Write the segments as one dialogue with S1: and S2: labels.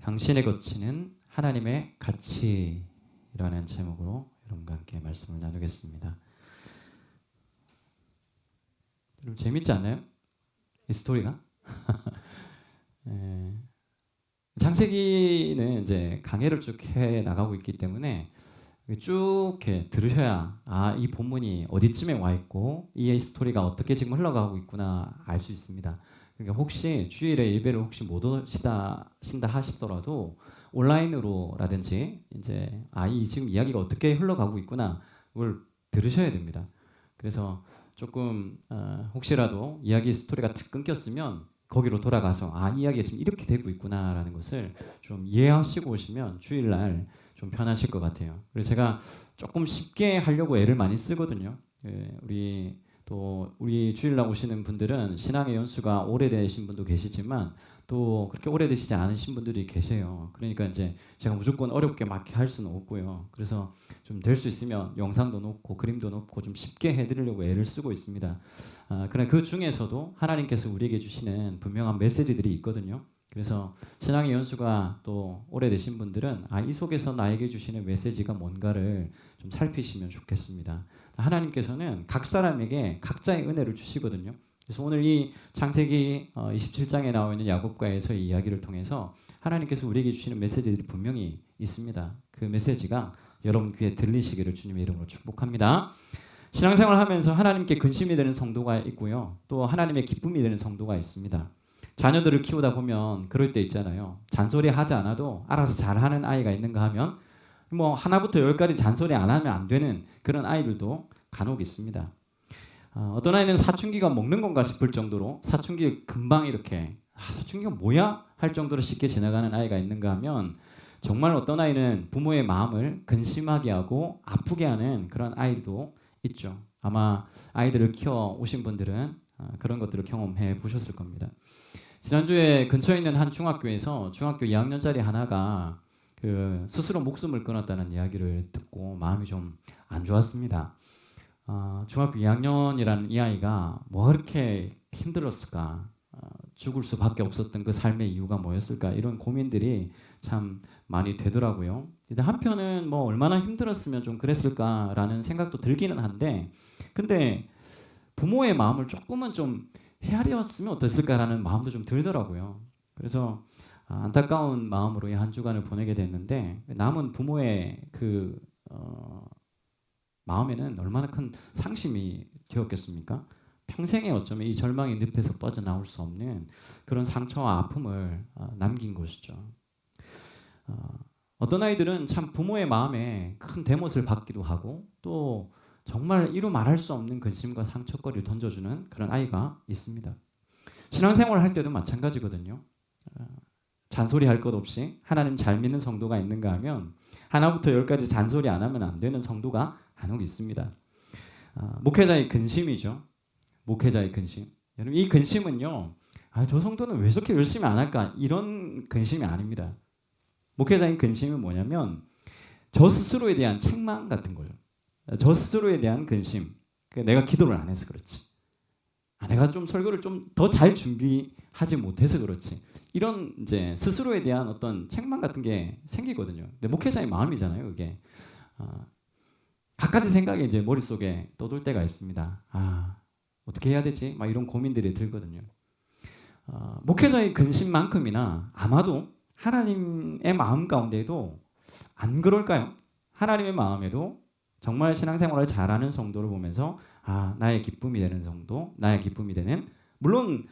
S1: 당신의 가치는 하나님의 가치라는 제목으로 여러분과 함께 말씀을 나누겠습니다. 여러분 재밌지 않나요? 이 스토리가? 창세기는 이제 강해를 쭉 해 나가고 있기 때문에 쭉 이렇게 들으셔야 이 본문이 어디쯤에 와 있고 이 스토리가 어떻게 지금 흘러가고 있구나 알 수 있습니다. 그러니까 혹시 주일에 예배를 혹시 못 오신다 하시더라도 온라인으로라든지 이제 이 지금 이야기가 어떻게 흘러가고 있구나 그걸 들으셔야 됩니다. 그래서 조금 혹시라도 이야기 스토리가 딱 끊겼으면 거기로 돌아가서 이 이야기가 지금 이렇게 되고 있구나라는 것을 좀 이해하시고 오시면 주일날 좀 편하실 것 같아요. 그래서 제가 조금 쉽게 하려고 애를 많이 쓰거든요. 우리 주일날 오시는 분들은 신앙의 연수가 오래되신 분도 계시지만 또 그렇게 오래되시지 않으신 분들이 계세요. 그러니까 이제 제가 무조건 어렵게 막 할 수는 없고요. 그래서 좀 될 수 있으면 영상도 놓고 그림도 놓고 좀 쉽게 해드리려고 애를 쓰고 있습니다. 그러나 그 중에서도 하나님께서 우리에게 주시는 분명한 메시지들이 있거든요. 그래서 신앙의 연수가 또 오래되신 분들은 이 속에서 나에게 주시는 메시지가 뭔가를 좀 살피시면 좋겠습니다. 하나님께서는 각 사람에게 각자의 은혜를 주시거든요. 그래서 오늘 이 창세기 27장에 나와 있는 야곱과에서의 이야기를 통해서 하나님께서 우리에게 주시는 메시지들이 분명히 있습니다. 그 메시지가 여러분 귀에 들리시기를 주님의 이름으로 축복합니다. 신앙생활을 하면서 하나님께 근심이 되는 성도가 있고요. 또 하나님의 기쁨이 되는 성도가 있습니다. 자녀들을 키우다 보면 그럴 때 있잖아요. 잔소리 하지 않아도 알아서 잘하는 아이가 있는가 하면 뭐 하나부터 열까지 잔소리 안 하면 안 되는 그런 아이들도 간혹 있습니다. 어떤 아이는 사춘기가 먹는 건가 싶을 정도로 사춘기 금방 이렇게 사춘기가 뭐야? 할 정도로 쉽게 지나가는 아이가 있는가 하면 정말 어떤 아이는 부모의 마음을 근심하게 하고 아프게 하는 그런 아이도 있죠. 아마 아이들을 키워 오신 분들은 그런 것들을 경험해 보셨을 겁니다. 지난주에 근처에 있는 한 중학교에서 중학교 2학년짜리 하나가 스스로 목숨을 끊었다는 이야기를 듣고 마음이 좀 안 좋았습니다. 중학교 2학년이라는 이 아이가 뭐 그렇게 힘들었을까? 죽을 수밖에 없었던 그 삶의 이유가 뭐였을까? 이런 고민들이 참 많이 되더라고요. 한편은 뭐 얼마나 힘들었으면 좀 그랬을까라는 생각도 들기는 한데, 근데 부모의 마음을 조금은 좀 헤아렸으면 어땠을까라는 마음도 좀 들더라고요. 그래서 안타까운 마음으로 이 한 주간을 보내게 됐는데 남은 부모의 마음에는 얼마나 큰 상심이 되었겠습니까? 평생에 어쩌면 이 절망의 늪에서 빠져나올 수 없는 그런 상처와 아픔을 남긴 것이죠. 어떤 아이들은 참 부모의 마음에 큰 대못을 받기도 하고 또 정말 이루 말할 수 없는 근심과 상처거리를 던져주는 그런 아이가 있습니다. 신앙생활을 할 때도 마찬가지거든요. 잔소리할 것 없이 하나님 잘 믿는 성도가 있는가 하면 하나부터 열까지 잔소리 안 하면 안 되는 성도가 간혹 있습니다. 목회자의 근심이죠. 목회자의 근심. 여러분 이 근심은요. 저 성도는 왜 저렇게 열심히 안 할까? 이런 근심이 아닙니다. 목회자의 근심이 뭐냐면 저 스스로에 대한 책망 같은 거죠. 저 스스로에 대한 근심. 내가 기도를 안 해서 그렇지. 내가 좀 설교를 좀 더 잘 준비하지 못해서 그렇지. 이런 이제 스스로에 대한 어떤 책망 같은 게 생기거든요. 근데 목회자의 마음이잖아요, 그게. 갖가지 생각이 이제 머릿속에 떠돌 때가 있습니다. 어떻게 해야 되지? 막 이런 고민들이 들거든요. 목회자의 근심만큼이나 아마도 하나님의 마음 가운데도 안 그럴까요? 하나님의 마음에도 정말 신앙생활을 잘하는 성도를 보면서 나의 기쁨이 되는 성도, 나의 기쁨이 되는 물론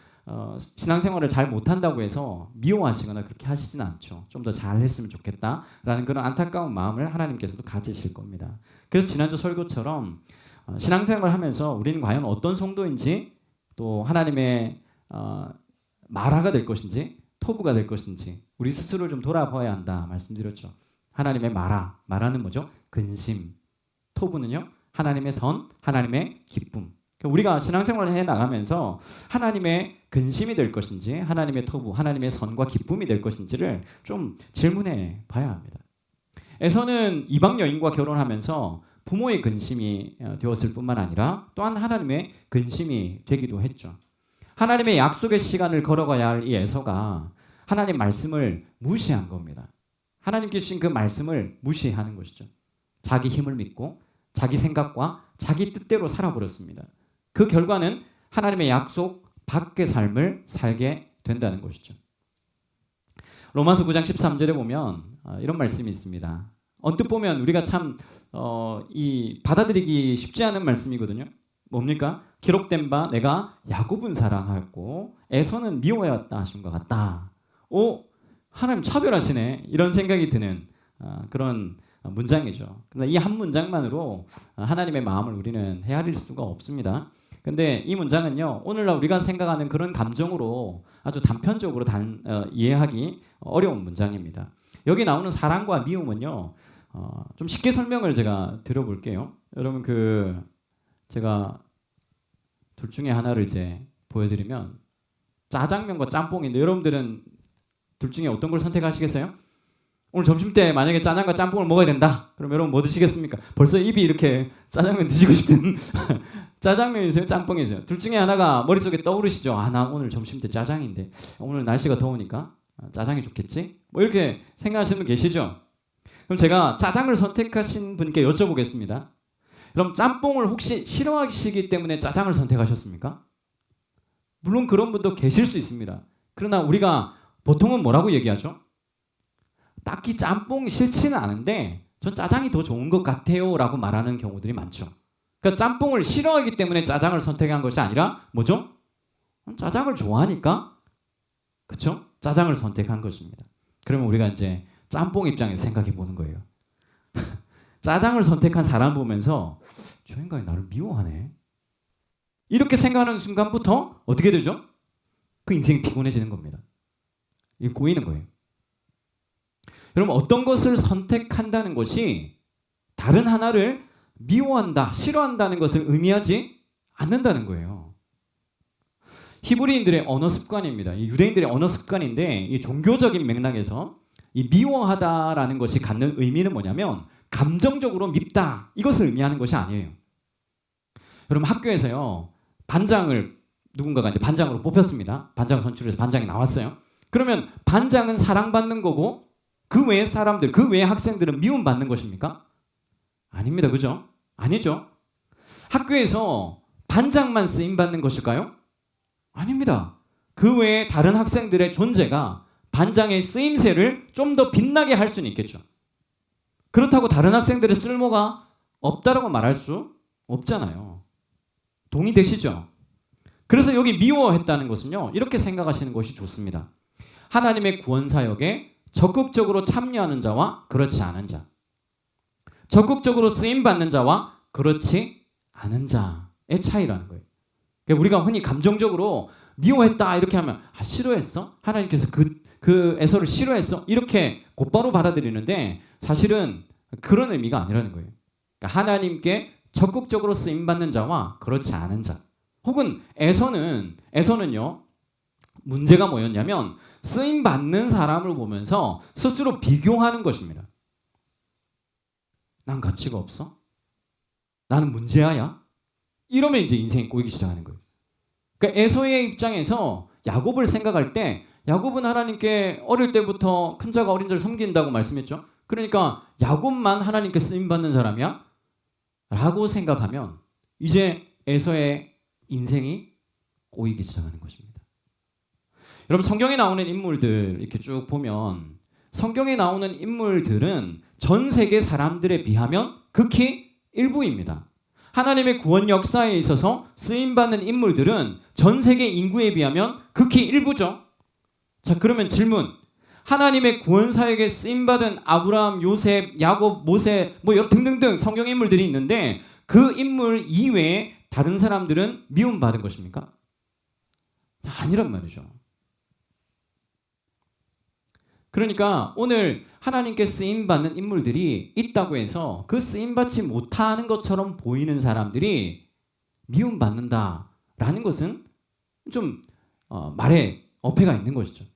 S1: 신앙생활을 잘 못한다고 해서 미워하시거나 그렇게 하시진 않죠. 좀 더 잘했으면 좋겠다라는 그런 안타까운 마음을 하나님께서도 가지실 겁니다. 그래서 지난주 설교처럼 신앙생활을 하면서 우리는 과연 어떤 성도인지 또 하나님의 마라가 될 것인지 토부가 될 것인지 우리 스스로를 좀 돌아봐야 한다 말씀드렸죠. 하나님의 마라는 뭐죠? 근심. 토부는요? 하나님의 선, 하나님의 기쁨. 우리가 신앙생활을 해나가면서 하나님의 근심이 될 것인지 하나님의 토부, 하나님의 선과 기쁨이 될 것인지를 좀 질문해 봐야 합니다. 에서는 이방 여인과 결혼하면서 부모의 근심이 되었을 뿐만 아니라 또한 하나님의 근심이 되기도 했죠. 하나님의 약속의 시간을 걸어가야 할 이 에서가 하나님 말씀을 무시한 겁니다. 하나님께 주신 그 말씀을 무시하는 것이죠. 자기 힘을 믿고 자기 생각과 자기 뜻대로 살아버렸습니다. 그 결과는 하나님의 약속 밖의 삶을 살게 된다는 것이죠. 로마서 9장 13절에 보면 이런 말씀이 있습니다. 언뜻 보면 우리가 참 이 받아들이기 쉽지 않은 말씀이거든요. 뭡니까? 기록된 바 내가 야곱은 사랑하였고 에서는 미워하였다 하신 것 같다. 오, 하나님 차별하시네. 이런 생각이 드는 그런 문장이죠. 그러나 이 한 문장만으로 하나님의 마음을 우리는 헤아릴 수가 없습니다. 근데 이 문장은요, 오늘날 우리가 생각하는 그런 감정으로 아주 단편적으로 이해하기 어려운 문장입니다. 여기 나오는 사랑과 미움은요, 좀 쉽게 설명을 제가 드려볼게요. 여러분 제가 둘 중에 하나를 이제 보여드리면 짜장면과 짬뽕인데 여러분들은 둘 중에 어떤 걸 선택하시겠어요? 오늘 점심 때 만약에 짜장과 짬뽕을 먹어야 된다. 그럼 여러분 뭐 드시겠습니까? 벌써 입이 이렇게 짜장면 드시고 싶은 짜장면이세요? 짬뽕이세요? 둘 중에 하나가 머릿속에 떠오르시죠? 나 오늘 점심 때 짜장인데 오늘 날씨가 더우니까 짜장이 좋겠지? 뭐 이렇게 생각하시는 분 계시죠? 그럼 제가 짜장을 선택하신 분께 여쭤보겠습니다. 그럼 짬뽕을 혹시 싫어하시기 때문에 짜장을 선택하셨습니까? 물론 그런 분도 계실 수 있습니다. 그러나 우리가 보통은 뭐라고 얘기하죠? 딱히 짬뽕 싫지는 않은데 전 짜장이 더 좋은 것 같아요 라고 말하는 경우들이 많죠. 그러니까 짬뽕을 싫어하기 때문에 짜장을 선택한 것이 아니라 뭐죠? 짜장을 좋아하니까 그렇죠? 짜장을 선택한 것입니다. 그러면 우리가 이제 짬뽕 입장에서 생각해 보는 거예요. 짜장을 선택한 사람 보면서 저 인간이 나를 미워하네. 이렇게 생각하는 순간부터 어떻게 되죠? 그 인생이 피곤해지는 겁니다. 이게 꼬이는 거예요. 여러분 어떤 것을 선택한다는 것이 다른 하나를 미워한다, 싫어한다는 것을 의미하지 않는다는 거예요. 히브리인들의 언어 습관입니다. 이 유대인들의 언어 습관인데 이 종교적인 맥락에서 이 미워하다라는 것이 갖는 의미는 뭐냐면 감정적으로 밉다 이것을 의미하는 것이 아니에요. 여러분 학교에서요 반장을 누군가가 이제 반장으로 뽑혔습니다. 반장 선출해서 반장이 나왔어요. 그러면 반장은 사랑받는 거고 그 외의 사람들, 그 외의 학생들은 미움받는 것입니까? 아닙니다. 그죠? 아니죠. 학교에서 반장만 쓰임받는 것일까요? 아닙니다. 그 외에 다른 학생들의 존재가 반장의 쓰임새를 좀 더 빛나게 할 수는 있겠죠. 그렇다고 다른 학생들의 쓸모가 없다라고 말할 수 없잖아요. 동의되시죠? 그래서 여기 미워했다는 것은요. 이렇게 생각하시는 것이 좋습니다. 하나님의 구원 사역에 적극적으로 참여하는 자와 그렇지 않은 자. 적극적으로 쓰임받는 자와 그렇지 않은 자의 차이라는 거예요. 그러니까 우리가 흔히 감정적으로 미워했다 이렇게 하면 싫어했어? 하나님께서 그 에서를 싫어했어? 이렇게 곧바로 받아들이는데 사실은 그런 의미가 아니라는 거예요. 그러니까 하나님께 적극적으로 쓰임받는 자와 그렇지 않은 자. 혹은 에서는요. 문제가 뭐였냐면 쓰임받는 사람을 보면서 스스로 비교하는 것입니다. 난 가치가 없어? 나는 문제아야? 이러면 이제 인생이 꼬이기 시작하는 거예요. 그러니까 에서의 입장에서 야곱을 생각할 때 야곱은 하나님께 어릴 때부터 큰 자가 어린 자를 섬긴다고 말씀했죠. 그러니까 야곱만 하나님께 쓰임받는 사람이야? 라고 생각하면 이제 에서의 인생이 꼬이기 시작하는 것입니다. 여러분 성경에 나오는 인물들 이렇게 쭉 보면 성경에 나오는 인물들은 전 세계 사람들에 비하면 극히 일부입니다. 하나님의 구원 역사에 있어서 쓰임받는 인물들은 전 세계 인구에 비하면 극히 일부죠. 자, 그러면 질문. 하나님의 구원 사역에 쓰임받은 아브라함, 요셉, 야곱, 모세 뭐 등등등 성경 인물들이 있는데 그 인물 이외에 다른 사람들은 미움받은 것입니까? 아니란 말이죠. 그러니까 오늘 하나님께 쓰임받는 인물들이 있다고 해서 그 쓰임받지 못하는 것처럼 보이는 사람들이 미움받는다라는 것은 좀 말에 어폐가 있는 것이죠.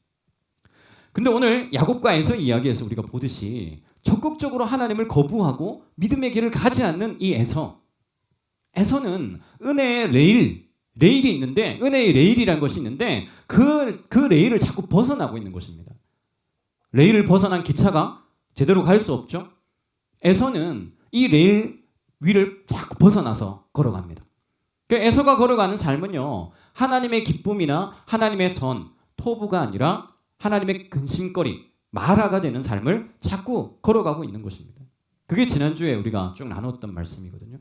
S1: 근데 오늘 야곱과 에서 이야기에서 우리가 보듯이 적극적으로 하나님을 거부하고 믿음의 길을 가지 않는 이 에서는 은혜의 레일, 레일이 있는데 은혜의 레일이라는 것이 있는데 그 레일을 자꾸 벗어나고 있는 것입니다. 레일을 벗어난 기차가 제대로 갈 수 없죠. 에서는 이 레일 위를 자꾸 벗어나서 걸어갑니다. 에서가 걸어가는 삶은요, 하나님의 기쁨이나 하나님의 선, 토부가 아니라 하나님의 근심거리, 마라가 되는 삶을 자꾸 걸어가고 있는 것입니다. 그게 지난주에 우리가 쭉 나눴던 말씀이거든요.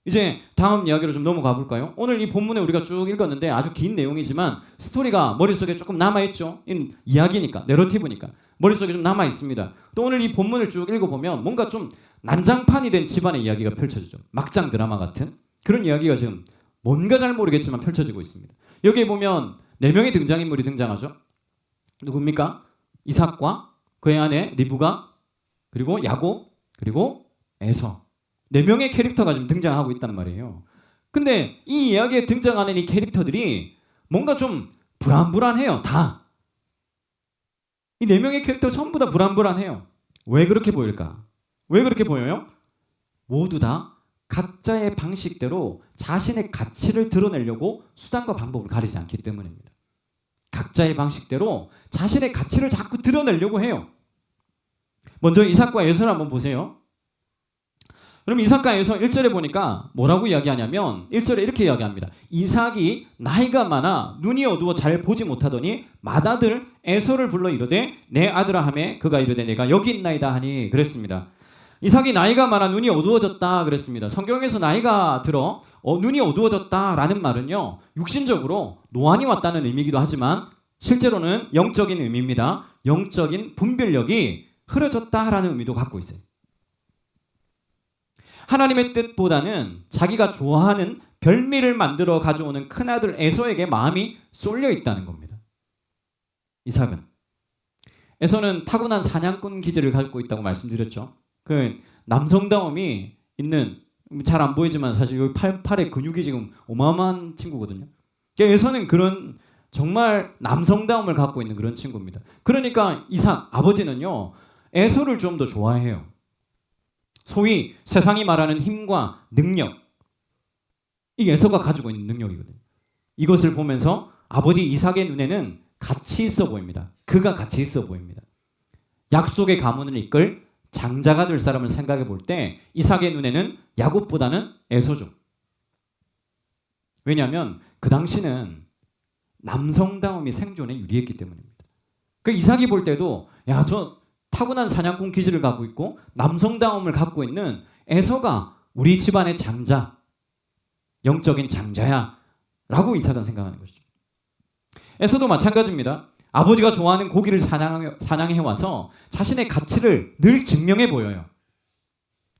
S1: 이제 다음 이야기로 좀 넘어가 볼까요? 오늘 이 본문에 우리가 쭉 읽었는데 아주 긴 내용이지만 스토리가 머릿속에 조금 남아있죠. 이야기니까, 내러티브니까 머릿속에 좀 남아있습니다. 또 오늘 이 본문을 쭉 읽어보면 뭔가 좀 난장판이 된 집안의 이야기가 펼쳐지죠. 막장 드라마 같은 그런 이야기가 지금 뭔가 잘 모르겠지만 펼쳐지고 있습니다. 여기에 보면 4명의 등장인물이 등장하죠. 누굽니까? 이삭과 그의 아내 리브가, 그리고 야곱, 그리고 에서. 4명의 캐릭터가 지금 등장하고 있단 말이에요. 근데 이 이야기에 등장하는 이 캐릭터들이 뭔가 좀 불안불안해요. 다. 이 4명의 캐릭터 전부 다 불안불안해요. 왜 그렇게 보일까? 왜 그렇게 보여요? 모두 다 각자의 방식대로 자신의 가치를 드러내려고 수단과 방법을 가리지 않기 때문입니다. 각자의 방식대로 자신의 가치를 자꾸 드러내려고 해요. 먼저 이삭과 에서를 한번 보세요. 그럼 이삭과 에서 1절에 보니까 뭐라고 이야기하냐면 1절에 이렇게 이야기합니다. 이삭이 나이가 많아 눈이 어두워 잘 보지 못하더니 맏아들 에서를 불러 이르되 내 아들아 하매 그가 이르되 내가 여기 있나이다 하니 그랬습니다. 이삭이 나이가 많아 눈이 어두워졌다 그랬습니다. 성경에서 나이가 들어 눈이 어두워졌다라는 말은요, 육신적으로 노안이 왔다는 의미이기도 하지만 실제로는 영적인 의미입니다. 영적인 분별력이 흐려졌다라는 의미도 갖고 있어요. 하나님의 뜻보다는 자기가 좋아하는 별미를 만들어 가져오는 큰아들 에서에게 마음이 쏠려 있다는 겁니다. 이삭은. 에서는 타고난 사냥꾼 기질을 갖고 있다고 말씀드렸죠. 그 남성다움이 있는, 잘 안 보이지만 사실 여기 팔에 근육이 지금 어마어마한 친구거든요. 에서는 그런 정말 남성다움을 갖고 있는 그런 친구입니다. 그러니까 이삭 아버지는요, 에서를 좀 더 좋아해요. 소위 세상이 말하는 힘과 능력, 이 에서가 가지고 있는 능력이거든요. 이것을 보면서 아버지 이삭의 눈에는 가치 있어 보입니다. 그가 가치 있어 보입니다. 약속의 가문을 이끌 장자가 될 사람을 생각해 볼 때 이삭의 눈에는 야곱보다는 에서죠. 왜냐하면 그 당시는 남성다움이 생존에 유리했기 때문입니다. 그 이삭이 볼 때도 야, 저 타고난 사냥꾼 기질을 갖고 있고 남성다움을 갖고 있는 에서가 우리 집안의 장자, 영적인 장자야 라고 이삭은 생각하는 것이죠. 에서도 마찬가지입니다. 아버지가 좋아하는 고기를 사냥해와서 자신의 가치를 늘 증명해 보여요.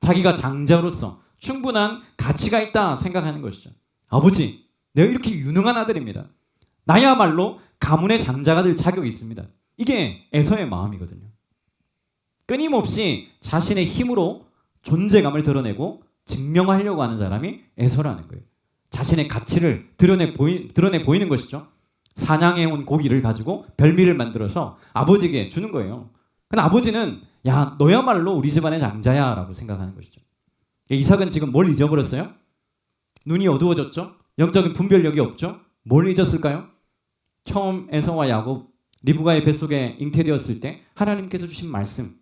S1: 자기가 장자로서 충분한 가치가 있다 생각하는 것이죠. 아버지, 내가 이렇게 유능한 아들입니다. 나야말로 가문의 장자가 될 자격이 있습니다. 이게 에서의 마음이거든요. 끊임없이 자신의 힘으로 존재감을 드러내고 증명하려고 하는 사람이 에서라는 거예요. 자신의 가치를 드러내 보이는 것이죠. 사냥해온 고기를 가지고 별미를 만들어서 아버지에게 주는 거예요. 근데 아버지는 야, 너야말로 우리 집안의 장자야 라고 생각하는 것이죠. 이삭은 지금 뭘 잊어버렸어요? 눈이 어두워졌죠? 영적인 분별력이 없죠? 뭘 잊었을까요? 처음 에서와 야곱, 리브가의 뱃속에 잉태되었을 때 하나님께서 주신 말씀,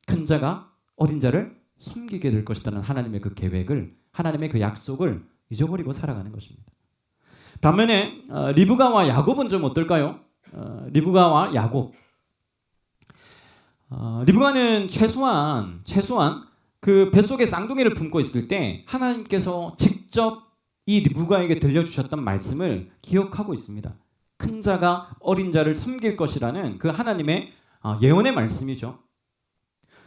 S1: 큰 자가 어린 자를 섬기게 될 것이라는 하나님의 그 계획을, 하나님의 그 약속을 잊어버리고 살아가는 것입니다. 반면에 리브가와 야곱은 좀 어떨까요? 리브가와 야곱. 리브가는 최소한 그 뱃속에 쌍둥이를 품고 있을 때 하나님께서 직접 이 리브가에게 들려주셨던 말씀을 기억하고 있습니다. 큰 자가 어린 자를 섬길 것이라는 그 하나님의 예언의 말씀이죠.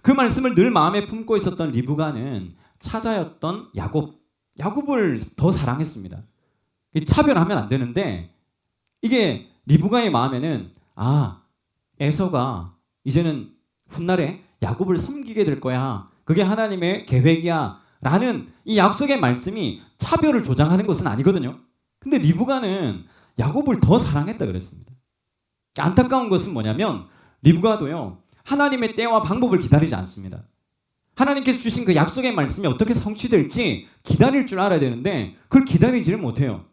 S1: 그 말씀을 늘 마음에 품고 있었던 리브가는 차자였던 야곱을 더 사랑했습니다. 차별하면 안 되는데 이게 리브가의 마음에는 에서가 이제는 훗날에 야곱을 섬기게 될 거야. 그게 하나님의 계획이야. 라는 이 약속의 말씀이 차별을 조장하는 것은 아니거든요. 근데 리브가는 야곱을 더 사랑했다 그랬습니다. 안타까운 것은 뭐냐면 리브가도요, 하나님의 때와 방법을 기다리지 않습니다. 하나님께서 주신 그 약속의 말씀이 어떻게 성취될지 기다릴 줄 알아야 되는데 그걸 기다리지를 못해요.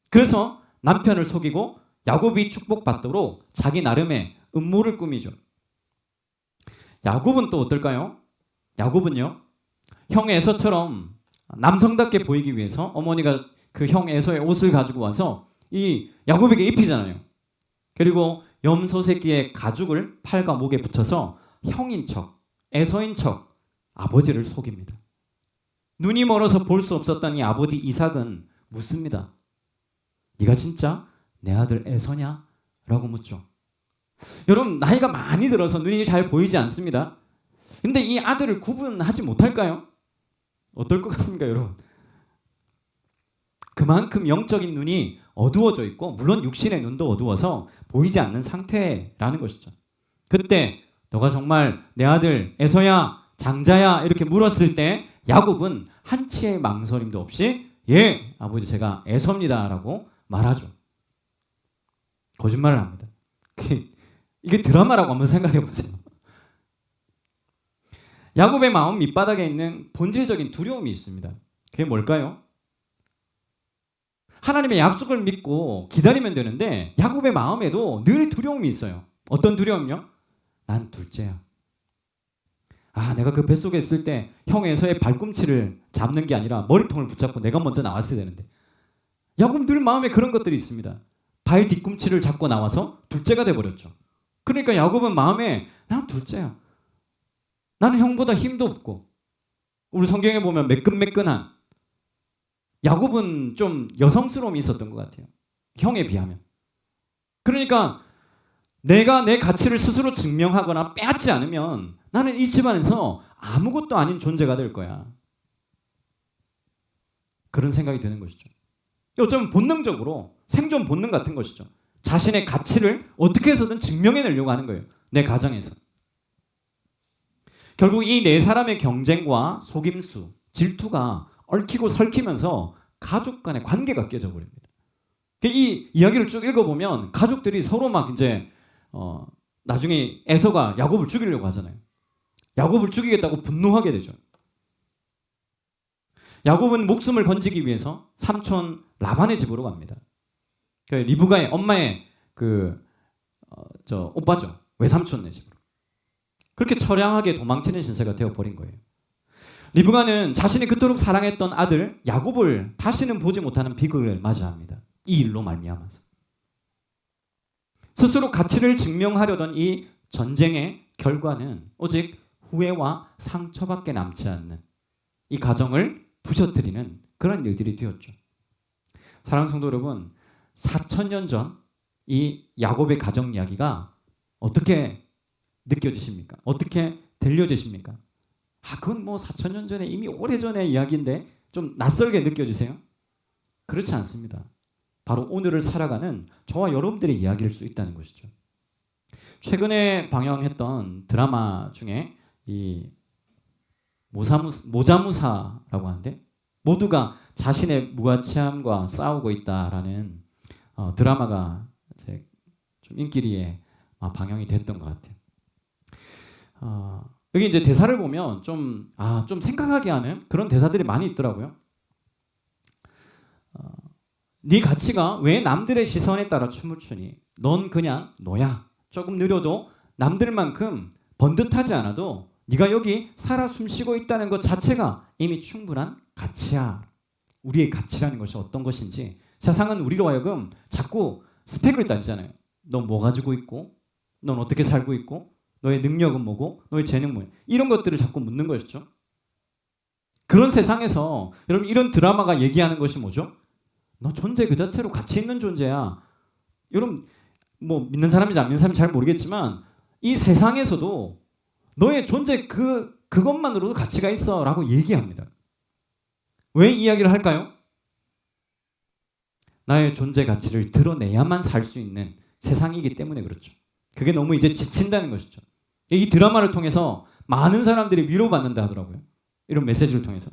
S1: 그래서 남편을 속이고 야곱이 축복받도록 자기 나름의 음모를 꾸미죠. 야곱은 또 어떨까요? 야곱은요, 형 에서처럼 남성답게 보이기 위해서 어머니가 그 형 에서의 옷을 가지고 와서 이 야곱에게 입히잖아요. 그리고 염소 새끼의 가죽을 팔과 목에 붙여서 형인 척, 에서인 척 아버지를 속입니다. 눈이 멀어서 볼 수 없었던 이 아버지 이삭은 묻습니다. 네가 진짜 내 아들 에서냐? 라고 묻죠. 여러분, 나이가 많이 들어서 눈이 잘 보이지 않습니다. 근데 이 아들을 구분하지 못할까요? 어떨 것 같습니까, 여러분? 그만큼 영적인 눈이 어두워져 있고, 물론 육신의 눈도 어두워서 보이지 않는 상태라는 것이죠. 그때 너가 정말 내 아들 에서야, 장자야 이렇게 물었을 때 야곱은 한치의 망설임도 없이 예, 아버지 제가 에서입니다 라고 말하죠. 거짓말을 합니다. 이게 드라마라고 한번 생각해 보세요. 야곱의 마음 밑바닥에 있는 본질적인 두려움이 있습니다. 그게 뭘까요? 하나님의 약속을 믿고 기다리면 되는데 야곱의 마음에도 늘 두려움이 있어요. 어떤 두려움요? 난 둘째야. 내가 그 뱃속에 있을 때 형 에서의 발꿈치를 잡는 게 아니라 머리통을 붙잡고 내가 먼저 나왔어야 되는데, 야곱 늘 마음에 그런 것들이 있습니다. 발 뒤꿈치를 잡고 나와서 둘째가 돼버렸죠. 그러니까 야곱은 마음에 난 둘째야. 나는 형보다 힘도 없고, 우리 성경에 보면 매끈매끈한, 야곱은 좀 여성스러움이 있었던 것 같아요. 형에 비하면. 그러니까 내가 내 가치를 스스로 증명하거나 빼앗지 않으면 나는 이 집안에서 아무것도 아닌 존재가 될 거야. 그런 생각이 드는 것이죠. 어쩌면 본능적으로 생존 본능 같은 것이죠. 자신의 가치를 어떻게 해서든 증명해내려고 하는 거예요. 내 가정에서. 결국 이 네 사람의 경쟁과 속임수, 질투가 얽히고 설키면서 가족 간의 관계가 깨져버립니다. 이 이야기를 쭉 읽어보면 가족들이 서로 막 이제 나중에 에서가 야곱을 죽이려고 하잖아요. 야곱을 죽이겠다고 분노하게 되죠. 야곱은 목숨을 건지기 위해서 삼촌 라반의 집으로 갑니다. 리브가의 엄마의 오빠죠. 외삼촌네 집으로. 그렇게 처량하게 도망치는 신세가 되어버린 거예요. 리브가는 자신이 그토록 사랑했던 아들 야곱을 다시는 보지 못하는 비극을 맞이합니다. 이 일로 말미암아서. 스스로 가치를 증명하려던 이 전쟁의 결과는 오직 후회와 상처밖에 남지 않는, 이 가정을 부셔뜨리는 그런 일들이 되었죠. 사랑하는 성도 여러분, 4,000년 전 이 야곱의 가정 이야기가 어떻게 느껴지십니까? 어떻게 들려지십니까? 그건 뭐 4,000년 전에 이미 오래전의 이야기인데 좀 낯설게 느껴지세요? 그렇지 않습니다. 바로 오늘을 살아가는 저와 여러분들의 이야기일 수 있다는 것이죠. 최근에 방영했던 드라마 중에 이 모자무사라고 하는데, 모두가 자신의 무가치함과 싸우고 있다라는 드라마가 이제 좀 인기리에 방영이 됐던 것 같아요. 여기 이제 대사를 보면 좀 생각하게 하는 그런 대사들이 많이 있더라고요. 네 가치가 왜 남들의 시선에 따라 춤을 추니? 넌 그냥 너야. 조금 느려도 남들만큼 번듯하지 않아도 네가 여기 살아 숨쉬고 있다는 것 자체가 이미 충분한 가치야. 우리의 가치라는 것이 어떤 것인지, 세상은 우리로 하여금 자꾸 스펙을 따지잖아요. 너 뭐 가지고 있고, 넌 어떻게 살고 있고, 너의 능력은 뭐고, 너의 재능 뭐야, 이런 것들을 자꾸 묻는 것이죠. 그런 세상에서 여러분, 이런 드라마가 얘기하는 것이 뭐죠? 너 존재 그 자체로 가치 있는 존재야. 여러분, 뭐 믿는 사람인지 안 믿는 사람인지 잘 모르겠지만 이 세상에서도 너의 존재 그것만으로도 가치가 있어 라고 얘기합니다. 왜 이야기를 할까요? 나의 존재 가치를 드러내야만 살 수 있는 세상이기 때문에 그렇죠. 그게 너무 이제 지친다는 것이죠. 이 드라마를 통해서 많은 사람들이 위로받는다 하더라고요. 이런 메시지를 통해서.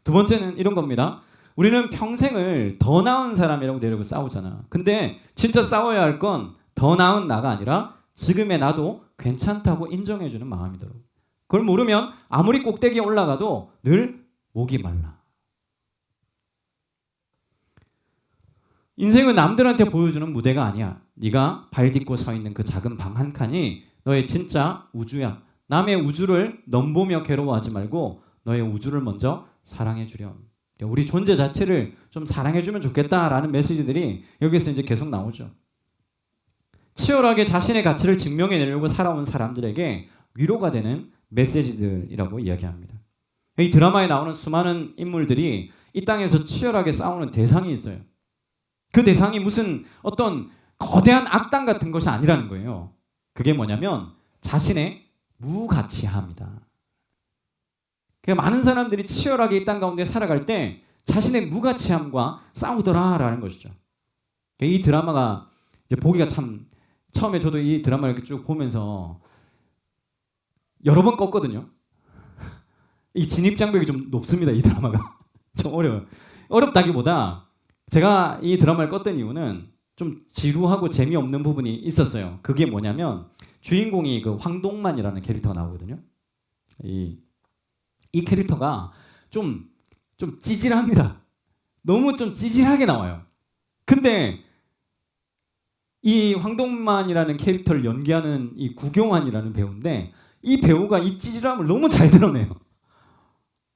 S1: 두 번째는 이런 겁니다. 우리는 평생을 더 나은 사람이라고 내려고 싸우잖아. 근데 진짜 싸워야 할 건 더 나은 나가 아니라 지금의 나도 괜찮다고 인정해주는 마음이더라고요. 그걸 모르면 아무리 꼭대기에 올라가도 늘 목이 말라. 인생은 남들한테 보여주는 무대가 아니야. 네가 발 딛고 서 있는 그 작은 방 한 칸이 너의 진짜 우주야. 남의 우주를 넘보며 괴로워하지 말고 너의 우주를 먼저 사랑해 주렴. 우리 존재 자체를 좀 사랑해 주면 좋겠다라는 메시지들이 여기서 이제 계속 나오죠. 치열하게 자신의 가치를 증명해내려고 살아온 사람들에게 위로가 되는 메시지들이라고 이야기합니다. 이 드라마에 나오는 수많은 인물들이 이 땅에서 치열하게 싸우는 대상이 있어요. 그 대상이 무슨 어떤 거대한 악당 같은 것이 아니라는 거예요. 그게 뭐냐면 자신의 무가치함이다. 그러니까 많은 사람들이 치열하게 이 땅 가운데 살아갈 때 자신의 무가치함과 싸우더라라는 것이죠. 이 드라마가 이제 보기가 참, 처음에 저도 이 드라마를 이렇게 쭉 보면서 여러 번 껐거든요. 이 진입 장벽이 좀 높습니다. 이 드라마가 좀 어려워요. 어렵다기보다 제가 이 드라마를 껐던 이유는 좀 지루하고 재미없는 부분이 있었어요. 그게 뭐냐면 주인공이 그 황동만이라는 캐릭터가 나오거든요. 이 캐릭터가 좀 찌질합니다. 너무 좀 찌질하게 나와요. 근데 이 황동만이라는 캐릭터를 연기하는 이 구경환이라는 배우인데 이 배우가 이 찌질함을 너무 잘 드러내요.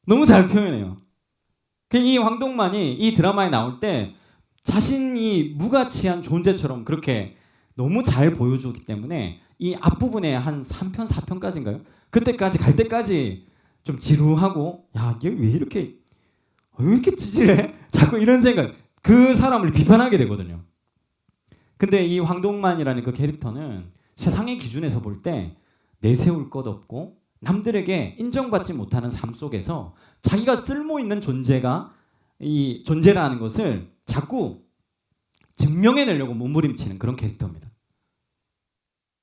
S1: 너무 잘 표현해요. 이 황동만이 이 드라마에 나올 때 자신이 무가치한 존재처럼 그렇게 너무 잘 보여주기 때문에 이 앞부분에 한 3편, 4편까지인가요? 그때까지 갈 때까지 좀 지루하고 야, 얘 왜 이렇게 찌질해? 자꾸 이런 생각, 그 사람을 비판하게 되거든요. 근데 이 황동만이라는 그 캐릭터는 세상의 기준에서 볼 때 내세울 것 없고 남들에게 인정받지 못하는 삶 속에서 자기가 쓸모 있는 존재라는 것을 자꾸 증명해내려고 몸부림치는 그런 캐릭터입니다.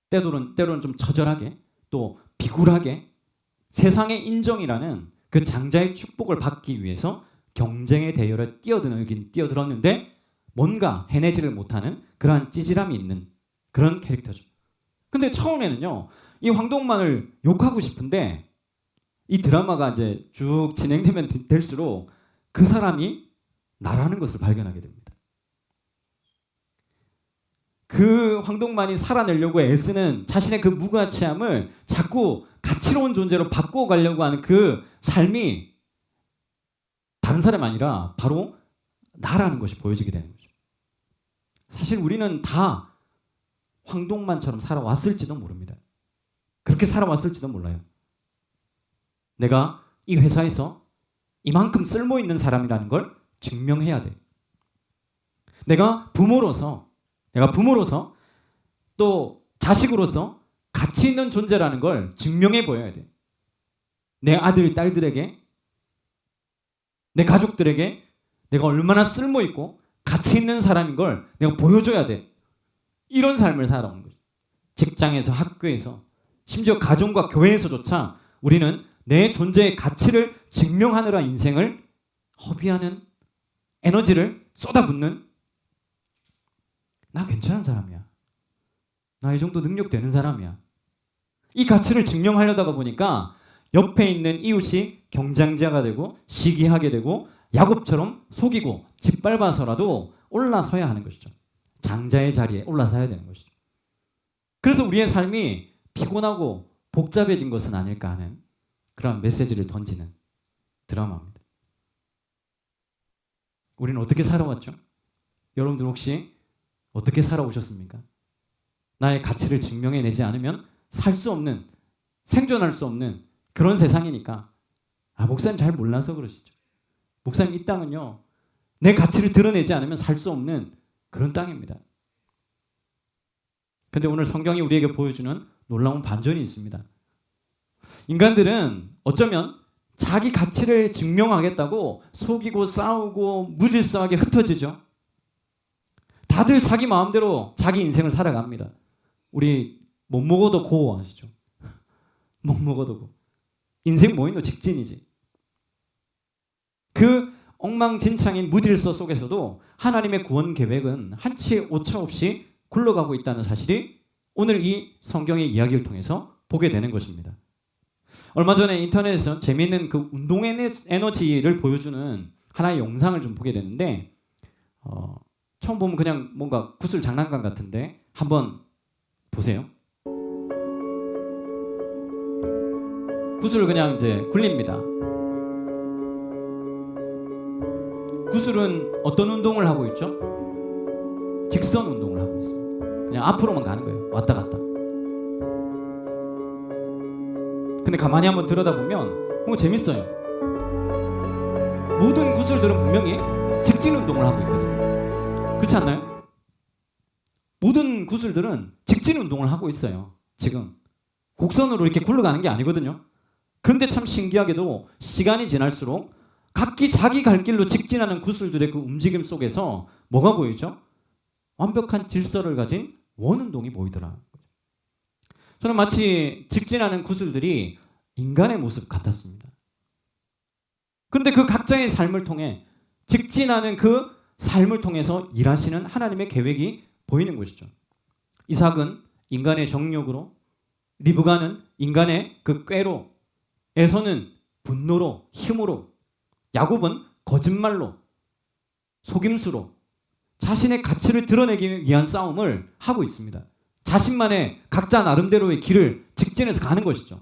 S1: 때로는 좀 처절하게 또 비굴하게 세상의 인정이라는 그 장자의 축복을 받기 위해서 경쟁의 대열에 뛰어들었는데 뭔가 해내지를 못하는 그러한 찌질함이 있는 그런 캐릭터죠. 근데 처음에는요, 이 황동만을 욕하고 싶은데 이 드라마가 이제 쭉 진행되면 될수록 그 사람이 나라는 것을 발견하게 됩니다. 그 황동만이 살아내려고 애쓰는 자신의 그 무가치함을 자꾸 가치로운 존재로 바꿔가려고 하는 그 삶이 다른 사람이 아니라 바로 나라는 것이 보여지게 되는 거죠. 사실 우리는 다 황동만처럼 살아왔을지도 모릅니다. 그렇게 살아왔을지도 몰라요. 내가 이 회사에서 이만큼 쓸모있는 사람이라는 걸 증명해야 돼. 내가 부모로서 또 자식으로서 가치 있는 존재라는 걸 증명해 보여야 돼. 내 아들, 딸들에게, 내 가족들에게 내가 얼마나 쓸모있고 가치 있는 사람인 걸 내가 보여줘야 돼. 이런 삶을 살아온 거죠. 직장에서, 학교에서, 심지어 가정과 교회에서조차 우리는 내 존재의 가치를 증명하느라 인생을 허비하는, 에너지를 쏟아붓는, 나 괜찮은 사람이야, 나 이 정도 능력 되는 사람이야, 이 가치를 증명하려다가 보니까 옆에 있는 이웃이 경쟁자가 되고 시기하게 되고 야곱처럼 속이고 짓밟아서라도 올라서야 하는 것이죠. 장자의 자리에 올라서야 되는 것이죠. 그래서 우리의 삶이 피곤하고 복잡해진 것은 아닐까 하는 그런 메시지를 던지는 드라마입니다. 우리는 어떻게 살아왔죠? 여러분들 혹시 어떻게 살아오셨습니까? 나의 가치를 증명해내지 않으면 살 수 없는, 생존할 수 없는 그런 세상이니까. 목사님 잘 몰라서 그러시죠. 목사님, 이 땅은요, 내 가치를 드러내지 않으면 살 수 없는 그런 땅입니다. 근데 오늘 성경이 우리에게 보여주는 놀라운 반전이 있습니다. 인간들은 어쩌면 자기 가치를 증명하겠다고 속이고 싸우고 무질서하게 흩어지죠. 다들 자기 마음대로 자기 인생을 살아갑니다. 우리 못 먹어도 고 아시죠? 못 먹어도 고. 인생 뭐 있노? 직진이지. 그 엉망진창인 무질서 속에서도 하나님의 구원 계획은 한치 오차 없이 굴러가고 있다는 사실이 오늘 이 성경의 이야기를 통해서 보게 되는 것입니다. 얼마 전에 인터넷에서 재미있는 그 운동 에너지를 보여주는 하나의 영상을 좀 보게 됐는데 처음 보면 그냥 뭔가 구슬 장난감 같은데 한번 보세요. 구슬을 그냥 이제 굴립니다. 구슬은 어떤 운동을 하고 있죠? 직선 운동을 하고 있습니다. 그냥 앞으로만 가는 거예요. 왔다 갔다. 근데 가만히 한번 들여다보면 뭔가 재밌어요. 모든 구슬들은 분명히 직진 운동을 하고 있거든요. 그렇지 않나요? 모든 구슬들은 직진 운동을 하고 있어요. 지금 곡선으로 이렇게 굴러가는 게 아니거든요. 그런데 참 신기하게도 시간이 지날수록 각기 자기 갈 길로 직진하는 구슬들의 그 움직임 속에서 뭐가 보이죠? 완벽한 질서를 가진 원운동이 보이더라. 저는 마치 직진하는 구슬들이 인간의 모습 같았습니다. 그런데 그 각자의 삶을 통해 직진하는 그 삶을 통해서 일하시는 하나님의 계획이 보이는 것이죠. 이삭은 인간의 정욕으로, 리브가는 인간의 그 꾀로, 에서는 분노로, 힘으로, 야곱은 거짓말로, 속임수로 자신의 가치를 드러내기 위한 싸움을 하고 있습니다. 자신만의 각자 나름대로의 길을 직진해서 가는 것이죠.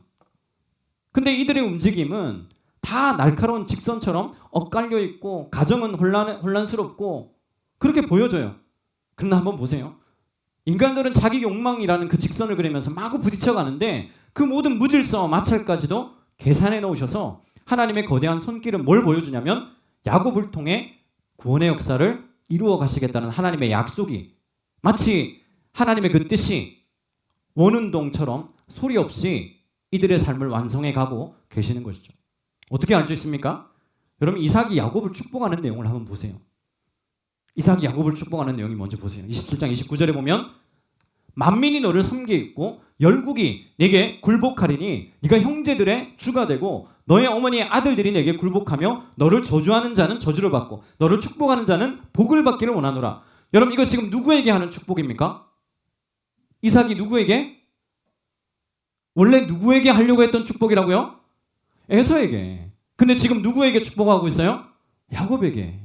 S1: 근데 이들의 움직임은 다 날카로운 직선처럼 엇갈려 있고 가정은 혼란스럽고 그렇게 보여져요. 그러나 한번 보세요. 인간들은 자기 욕망이라는 그 직선을 그리면서 마구 부딪혀 가는데 그 모든 무질서와 마찰까지도 계산해 놓으셔서 하나님의 거대한 손길은 뭘 보여주냐면 야곱을 통해 구원의 역사를 이루어 가시겠다는 하나님의 약속이 마치 하나님의 그 뜻이 원운동처럼 소리 없이 이들의 삶을 완성해 가고 계시는 것이죠. 어떻게 알 수 있습니까? 여러분 이삭이 야곱을 축복하는 내용을 한번 보세요. 이삭이 야곱을 축복하는 내용이 먼저 보세요. 27장 29절에 보면 만민이 너를 섬기겠고 열국이 네게 굴복하리니 네가 형제들의 주가 되고 너의 어머니의 아들들이 네게 굴복하며 너를 저주하는 자는 저주를 받고 너를 축복하는 자는 복을 받기를 원하노라. 여러분 이거 지금 누구에게 하는 축복입니까? 이삭이 누구에게? 원래 누구에게 하려고 했던 축복이라고요? 에서에게. 근데 지금 누구에게 축복하고 있어요? 야곱에게.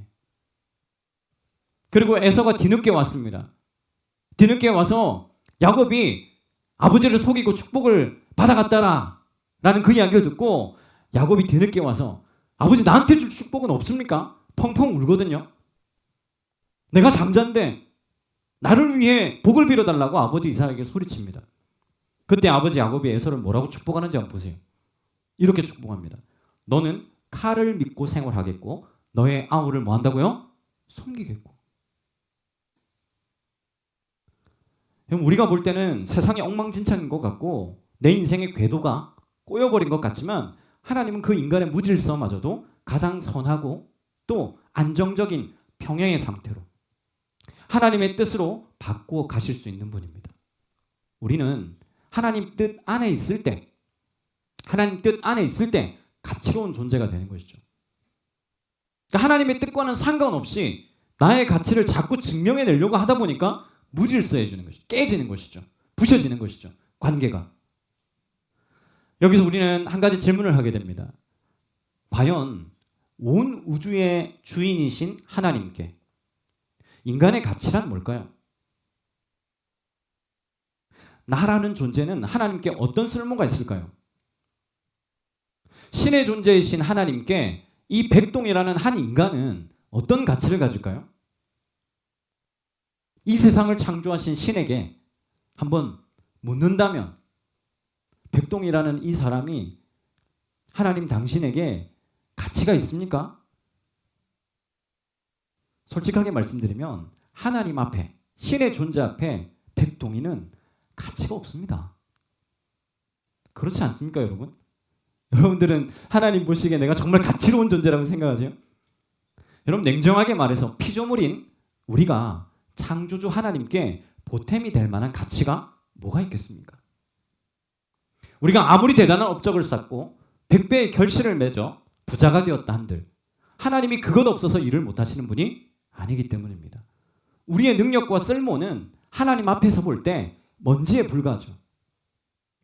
S1: 그리고 에서가 뒤늦게 왔습니다. 뒤늦게 와서 야곱이 아버지를 속이고 축복을 받아갔다라 라는 그 이야기를 듣고 야곱이 뒤늦게 와서 아버지 나한테 줄 축복은 없습니까? 펑펑 울거든요. 내가 잠잔데 나를 위해 복을 빌어달라고 아버지 이삭에게 소리칩니다. 그때 아버지 야곱이 에서를 뭐라고 축복하는지 한번 보세요. 이렇게 축복합니다. 너는 칼을 믿고 생활하겠고 너의 아우를 뭐 한다고요? 섬기겠고. 우리가 볼 때는 세상이 엉망진창인 것 같고 내 인생의 궤도가 꼬여버린 것 같지만 하나님은 그 인간의 무질서마저도 가장 선하고 또 안정적인 평행의 상태로 하나님의 뜻으로 바꾸어 가실 수 있는 분입니다. 우리는 하나님 뜻 안에 있을 때 하나님 뜻 안에 있을 때 가치로운 존재가 되는 것이죠. 그러니까 하나님의 뜻과는 상관없이 나의 가치를 자꾸 증명해내려고 하다 보니까 무질서해지는 것이죠. 깨지는 것이죠. 부셔지는 것이죠. 관계가. 여기서 우리는 한 가지 질문을 하게 됩니다. 과연 온 우주의 주인이신 하나님께 인간의 가치란 뭘까요? 나라는 존재는 하나님께 어떤 쓸모가 있을까요? 신의 존재이신 하나님께 이 백동이라는 한 인간은 어떤 가치를 가질까요? 이 세상을 창조하신 신에게 한번 묻는다면 백동이라는 이 사람이 하나님 당신에게 가치가 있습니까? 솔직하게 말씀드리면 하나님 앞에 신의 존재 앞에 백동이는 가치가 없습니다. 그렇지 않습니까 여러분? 여러분들은 하나님 보시기에 내가 정말 가치로운 존재라고 생각하세요? 여러분 냉정하게 말해서 피조물인 우리가 창조주 하나님께 보탬이 될 만한 가치가 뭐가 있겠습니까? 우리가 아무리 대단한 업적을 쌓고 100배의 결실을 맺어 부자가 되었다 한들 하나님이 그것 없어서 일을 못하시는 분이 아니기 때문입니다. 우리의 능력과 쓸모는 하나님 앞에서 볼 때 먼지에 불과하죠.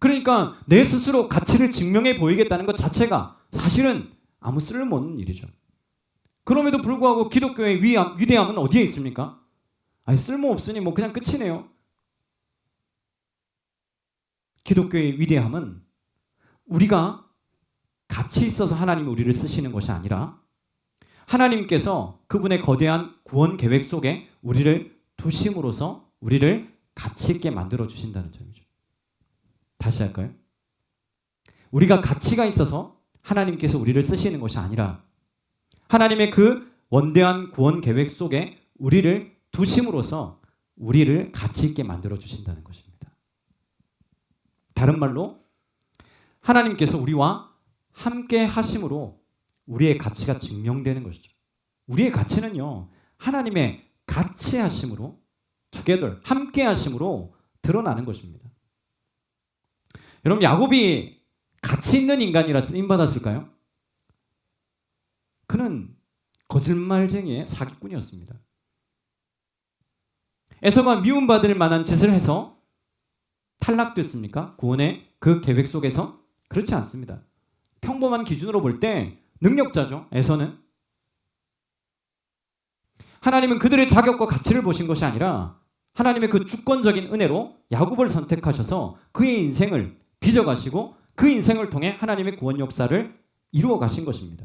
S1: 그러니까 내 스스로 가치를 증명해 보이겠다는 것 자체가 사실은 아무 쓸모없는 일이죠. 그럼에도 불구하고 기독교의 위대함은 어디에 있습니까? 아니 쓸모없으니 뭐 그냥 끝이네요. 기독교의 위대함은 우리가 가치 있어서 하나님이 우리를 쓰시는 것이 아니라 하나님께서 그분의 거대한 구원 계획 속에 우리를 두심으로써 우리를 가치 있게 만들어 주신다는 점이죠. 다시 할까요? 우리가 가치가 있어서 하나님께서 우리를 쓰시는 것이 아니라 하나님의 그 원대한 구원 계획 속에 우리를 두심으로써 우리를 가치 있게 만들어 주신다는 것입니다. 다른 말로 하나님께서 우리와 함께 하심으로 우리의 가치가 증명되는 것이죠. 우리의 가치는요, 하나님의 같이 하심으로, together, 함께 하심으로 드러나는 것입니다. 여러분, 야곱이 가치 있는 인간이라 쓰임 받았을까요? 그는 거짓말쟁이의 사기꾼이었습니다. 에서가 미움받을 만한 짓을 해서 탈락됐습니까? 구원의 그 계획 속에서? 그렇지 않습니다. 평범한 기준으로 볼 때 능력자죠. 에서는. 하나님은 그들의 자격과 가치를 보신 것이 아니라 하나님의 그 주권적인 은혜로 야곱을 선택하셔서 그의 인생을 빚어가시고 그 인생을 통해 하나님의 구원 역사를 이루어 가신 것입니다.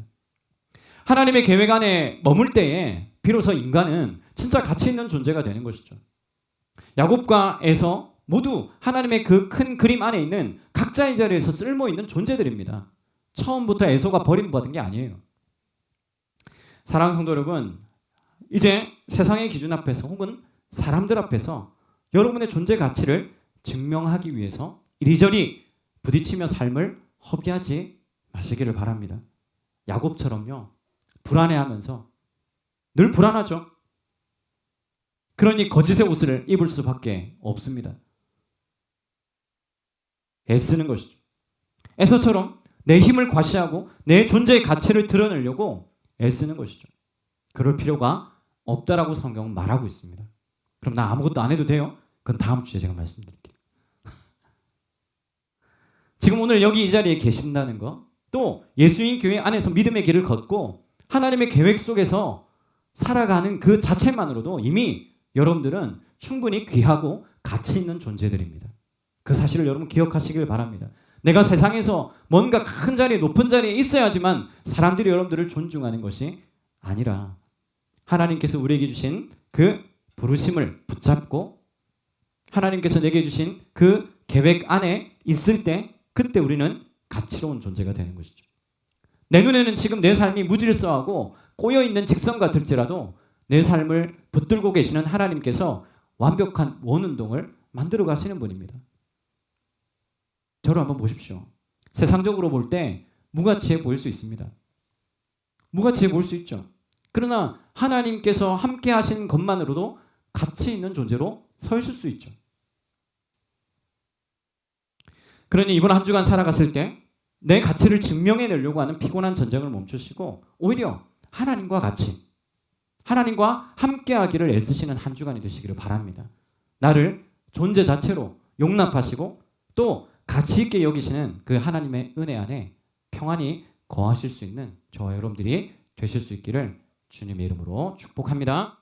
S1: 하나님의 계획 안에 머물 때에 비로소 인간은 진짜 가치 있는 존재가 되는 것이죠. 야곱과 에서 모두 하나님의 그 큰 그림 안에 있는 각자의 자리에서 쓸모있는 존재들입니다. 처음부터 에서가 버림받은 게 아니에요. 사랑하는 성도 여러분, 이제 세상의 기준 앞에서 혹은 사람들 앞에서 여러분의 존재 가치를 증명하기 위해서 이리저리 부딪히며 삶을 허비하지 마시기를 바랍니다. 야곱처럼요, 불안해하면서 늘 불안하죠. 그러니 거짓의 옷을 입을 수밖에 없습니다. 애쓰는 것이죠. 에서처럼 내 힘을 과시하고 내 존재의 가치를 드러내려고 애쓰는 것이죠. 그럴 필요가 없다라고 성경은 말하고 있습니다. 그럼 나 아무것도 안 해도 돼요? 그건 다음 주에 제가 말씀드릴게요. 지금 오늘 여기 이 자리에 계신다는 거, 또 예수인 교회 안에서 믿음의 길을 걷고 하나님의 계획 속에서 살아가는 그 자체만으로도 이미 여러분들은 충분히 귀하고 가치 있는 존재들입니다. 그 사실을 여러분 기억하시길 바랍니다. 내가 세상에서 뭔가 큰 자리에 높은 자리에 있어야지만 사람들이 여러분들을 존중하는 것이 아니라 하나님께서 우리에게 주신 그 부르심을 붙잡고 하나님께서 내게 주신 그 계획 안에 있을 때 그때 우리는 가치로운 존재가 되는 것이죠. 내 눈에는 지금 내 삶이 무질서하고 꼬여있는 직선 같을지라도 내 삶을 붙들고 계시는 하나님께서 완벽한 원운동을 만들어 가시는 분입니다. 저를 한번 보십시오. 세상적으로 볼 때 무가치해 보일 수 있습니다. 무가치해 보일 수 있죠. 그러나 하나님께서 함께 하신 것만으로도 가치 있는 존재로 서 있을 수 있죠. 그러니 이번 한 주간 살아갔을 때 내 가치를 증명해내려고 하는 피곤한 전쟁을 멈추시고 오히려 하나님과 같이 하나님과 함께하기를 애쓰시는 한 주간이 되시기를 바랍니다. 나를 존재 자체로 용납하시고 또 가치 있게 여기시는 그 하나님의 은혜 안에 평안히 거하실 수 있는 저와 여러분들이 되실 수 있기를 주님의 이름으로 축복합니다.